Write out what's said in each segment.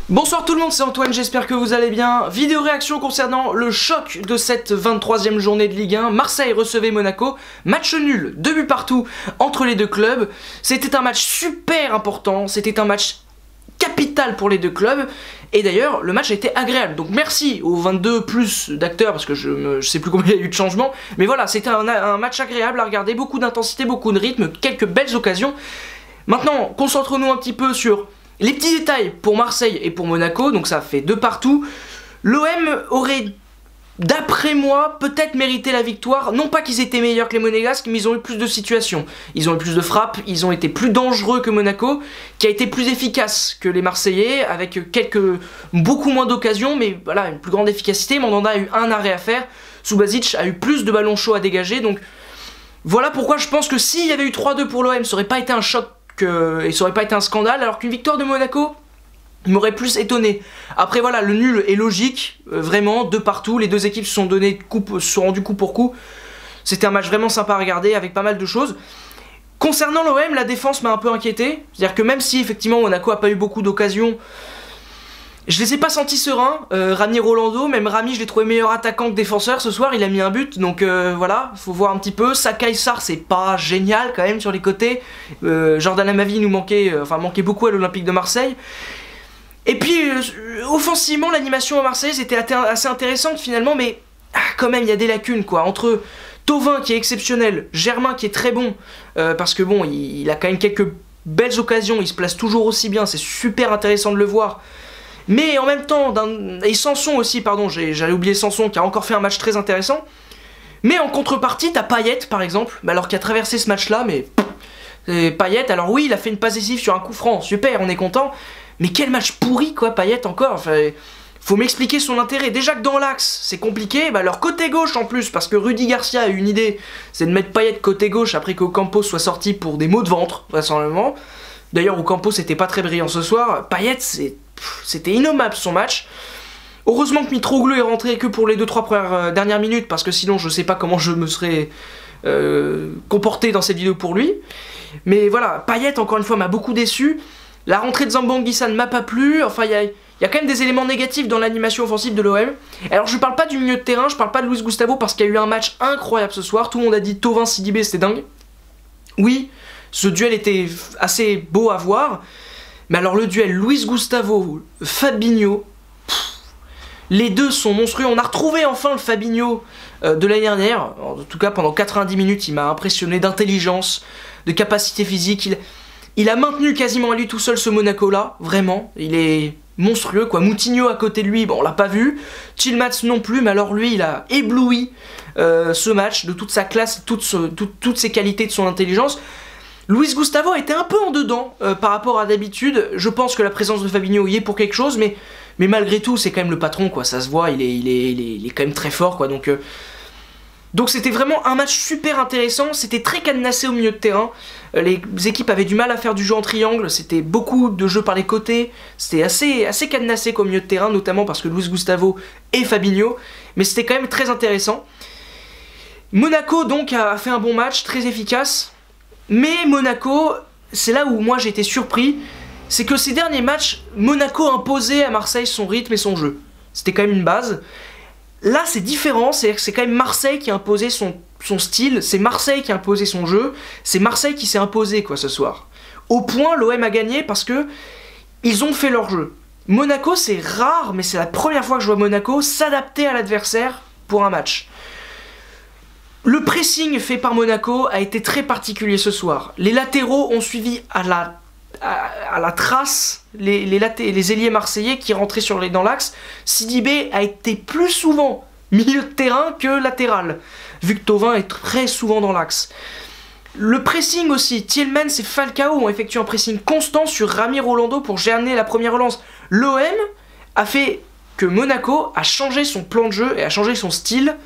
Bonsoir tout le monde, c'est Antoine, j'espère que vous allez bien. Vidéo réaction concernant le choc de cette 23e journée de Ligue 1. Marseille recevait Monaco, match nul, 2 buts partout entre les deux clubs. C'était un match super important, c'était un match capital pour les deux clubs. Et d'ailleurs, le match a été agréable. Donc merci aux 22 plus d'acteurs, parce que je sais plus combien il y a eu de changements. Mais voilà, c'était un match agréable à regarder, beaucoup d'intensité, beaucoup de rythme, quelques belles occasions. Maintenant, concentrons-nous un petit peu sur les petits détails pour Marseille et pour Monaco, donc ça fait 2 partout. L'OM aurait, d'après moi, peut-être mérité la victoire. Non pas qu'ils étaient meilleurs que les Monégasques, mais ils ont eu plus de situations. Ils ont eu plus de frappes, ils ont été plus dangereux que Monaco, qui a été plus efficace que les Marseillais, avec beaucoup moins d'occasions, mais voilà, une plus grande efficacité. Mandanda a eu un arrêt à faire, Subasic a eu plus de ballons chauds à dégager, donc voilà pourquoi je pense que s'il y avait eu 3-2 pour l'OM, ça aurait pas été un choc et ça aurait pas été un scandale, alors qu'une victoire de Monaco m'aurait plus étonné. Après voilà, le nul est logique, vraiment, 2 partout, les deux équipes se sont rendues coup pour coup. C'était un match vraiment sympa à regarder, avec pas mal de choses. Concernant l'OM, la défense m'a un peu inquiété, c'est-à-dire que même si effectivement Monaco a pas eu beaucoup d'occasions, je les ai pas sentis sereins. Rami Rolando, même Rami je l'ai trouvé meilleur attaquant que défenseur ce soir, il a mis un but, donc voilà, faut voir un petit peu. Sakai Sarr c'est pas génial quand même sur les côtés. Jordan Amavi nous manquait beaucoup à l'Olympique de Marseille. Et puis offensivement l'animation à Marseille était assez intéressante finalement, mais quand même il y a des lacunes quoi, entre Thauvin qui est exceptionnel, Germain qui est très bon, parce que bon il a quand même quelques belles occasions, il se place toujours aussi bien, c'est super intéressant de le voir. Mais en même temps, et Sanson aussi, pardon, j'allais oublier Sanson qui a encore fait un match très intéressant. Mais en contrepartie, t'as Payet par exemple, alors qui a traversé ce match-là, mais Payet, alors oui, il a fait une passe décisive sur un coup franc, super, on est content. Mais quel match pourri quoi, Payet encore, enfin, faut m'expliquer son intérêt. Déjà que dans l'axe, c'est compliqué, bah alors côté gauche en plus, parce que Rudy Garcia a eu une idée, c'est de mettre Payet côté gauche après qu'Ocampos soit sorti pour des maux de ventre, vraisemblablement. D'ailleurs, Ocampos n'était pas très brillant ce soir, Payet, c'était innommable son match. Heureusement que Mitroglou est rentré que pour les 2-3 dernières minutes, parce que sinon je sais pas comment je me serais comporté dans cette vidéo pour lui. Mais voilà, Payet encore une fois m'a beaucoup déçu. La rentrée de Zambo-Anguissa ne m'a pas plu. Enfin il y a quand même des éléments négatifs dans l'animation offensive de l'OM. Alors je parle pas du milieu de terrain, je parle pas de Luis Gustavo parce qu'il y a eu un match incroyable ce soir. Tout le monde a dit Thauvin Sidibé, c'était dingue. Oui, ce duel était assez beau à voir. Mais alors le duel Luis Gustavo, Fabinho, les deux sont monstrueux. On a retrouvé enfin le Fabinho de l'année dernière. En tout cas pendant 90 minutes il m'a impressionné d'intelligence, de capacité physique. Il a maintenu quasiment à lui tout seul ce Monaco là, vraiment. Il est monstrueux quoi. Moutinho à côté de lui, bon on l'a pas vu. Tillmans non plus, mais alors lui il a ébloui ce match de toute sa classe, toutes ses qualités, de son intelligence. Luis Gustavo était un peu en dedans par rapport à d'habitude. Je pense que la présence de Fabinho y est pour quelque chose, mais malgré tout, c'est quand même le patron, quoi. Ça se voit, il est quand même très fort, quoi. Donc c'était vraiment un match super intéressant. C'était très cadenassé au milieu de terrain. Les équipes avaient du mal à faire du jeu en triangle. C'était beaucoup de jeux par les côtés. C'était assez cadenassé au milieu de terrain, notamment parce que Luis Gustavo et Fabinho. Mais c'était quand même très intéressant. Monaco, donc, a fait un bon match, très efficace. Mais Monaco, c'est là où moi j'ai été surpris, c'est que ces derniers matchs, Monaco imposait à Marseille son rythme et son jeu. C'était quand même une base. Là c'est différent, c'est quand même Marseille qui a imposé son style, c'est Marseille qui a imposé son jeu, c'est Marseille qui s'est imposé quoi ce soir. Au point l'OM a gagné parce que ils ont fait leur jeu. Monaco c'est rare, mais c'est la première fois que je vois Monaco s'adapter à l'adversaire pour un match. Le pressing fait par Monaco a été très particulier ce soir. Les latéraux ont suivi à la trace les ailiers marseillais qui rentraient dans l'axe. Sidibé a été plus souvent milieu de terrain que latéral, vu que Thauvin est très souvent dans l'axe. Le pressing aussi, Tillmans et Falcao ont effectué un pressing constant sur Rami Rolando pour gerner la première relance. L'OM a fait que Monaco a changé son plan de jeu et a changé son style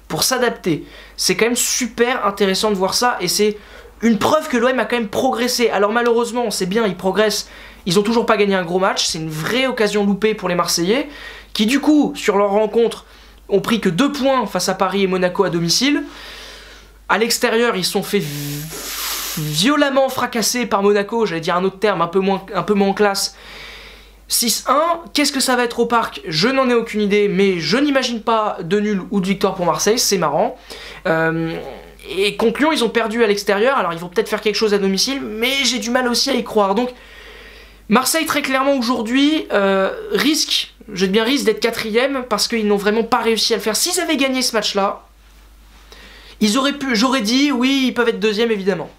pour s'adapter. C'est quand même super intéressant de voir ça et c'est une preuve que l'OM a quand même progressé. Alors malheureusement, on sait bien, ils progressent, ils ont toujours pas gagné un gros match, c'est une vraie occasion loupée pour les Marseillais, qui du coup, sur leur rencontre, ont pris que 2 points face à Paris et Monaco à domicile. À l'extérieur, ils se sont fait violemment fracassés par Monaco, j'allais dire un autre terme un peu moins classe. 6-1, qu'est-ce que ça va être au parc? Je n'en ai aucune idée, mais je n'imagine pas de nul ou de victoire pour Marseille, c'est marrant. Et contre Lyon, ils ont perdu à l'extérieur, alors ils vont peut-être faire quelque chose à domicile, mais j'ai du mal aussi à y croire. Donc, Marseille, très clairement, aujourd'hui, risque d'être 4ème, parce qu'ils n'ont vraiment pas réussi à le faire. S'ils avaient gagné ce match-là, j'aurais dit, oui, ils peuvent être 2ème, évidemment.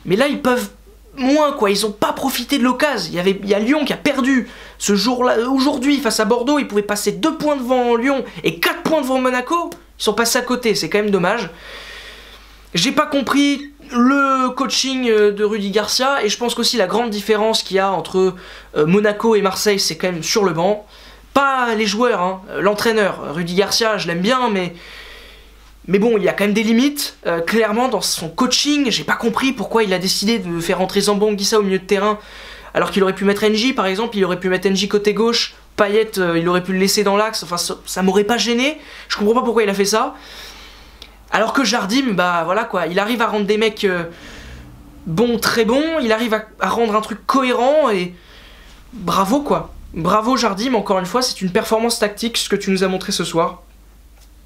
Mais là, ils peuvent moins, quoi. Ils n'ont pas profité de l'occasion. Il y a Lyon qui a perdu ce jour-là. Aujourd'hui, face à Bordeaux, ils pouvaient passer 2 points devant Lyon et 4 points devant Monaco. Ils sont passés à côté, c'est quand même dommage. J'ai pas compris le coaching de Rudy Garcia, et je pense qu'aussi la grande différence qu'il y a entre Monaco et Marseille, c'est quand même sur le banc. Pas les joueurs, hein. L'entraîneur. Rudy Garcia, je l'aime bien, mais bon, il y a quand même des limites, clairement, dans son coaching. J'ai pas compris pourquoi il a décidé de faire rentrer Zambo-Anguissa au milieu de terrain, alors qu'il aurait pu mettre NJ, par exemple, il aurait pu mettre NJ côté gauche, Payet, il aurait pu le laisser dans l'axe, enfin, ça m'aurait pas gêné. Je comprends pas pourquoi il a fait ça. Alors que Jardim, bah voilà quoi, il arrive à rendre des mecs bons, très bons, il arrive à rendre un truc cohérent, et bravo quoi. Bravo Jardim, encore une fois, c'est une performance tactique, ce que tu nous as montré ce soir.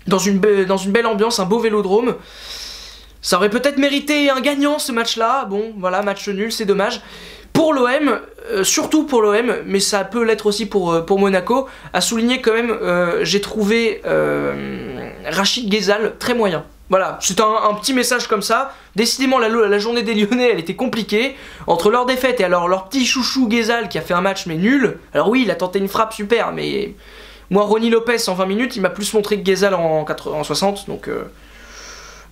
Dans une belle ambiance, un beau vélodrome. Ça aurait peut-être mérité un gagnant ce match-là. Bon, voilà, match nul, c'est dommage. Pour l'OM, surtout pour l'OM, mais ça peut l'être aussi pour Monaco, à souligner quand même, j'ai trouvé Rachid Ghezzal très moyen. Voilà, c'est un petit message comme ça. Décidément, la journée des Lyonnais, elle était compliquée. Entre leur défaite et alors leur petit chouchou Ghezzal qui a fait un match mais nul. Alors oui, il a tenté une frappe super, mais... Moi, Ronny Lopez en 20 minutes, il m'a plus montré que Ghezzal en 60, donc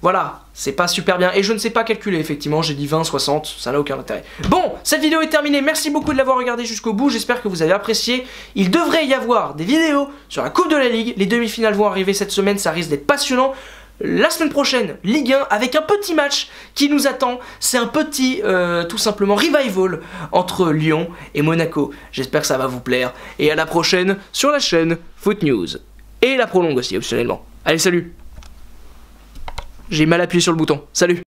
voilà, c'est pas super bien. Et je ne sais pas calculer, effectivement, j'ai dit 20, 60, ça n'a aucun intérêt. Bon, cette vidéo est terminée, merci beaucoup de l'avoir regardée jusqu'au bout, j'espère que vous avez apprécié. Il devrait y avoir des vidéos sur la Coupe de la Ligue, les demi-finales vont arriver cette semaine, ça risque d'être passionnant. La semaine prochaine, Ligue 1, avec un petit match qui nous attend. C'est un petit, tout simplement, revival entre Lyon et Monaco. J'espère que ça va vous plaire. Et à la prochaine sur la chaîne Foot News. Et la prolongue aussi, optionnellement. Allez, salut! J'ai mal appuyé sur le bouton. Salut!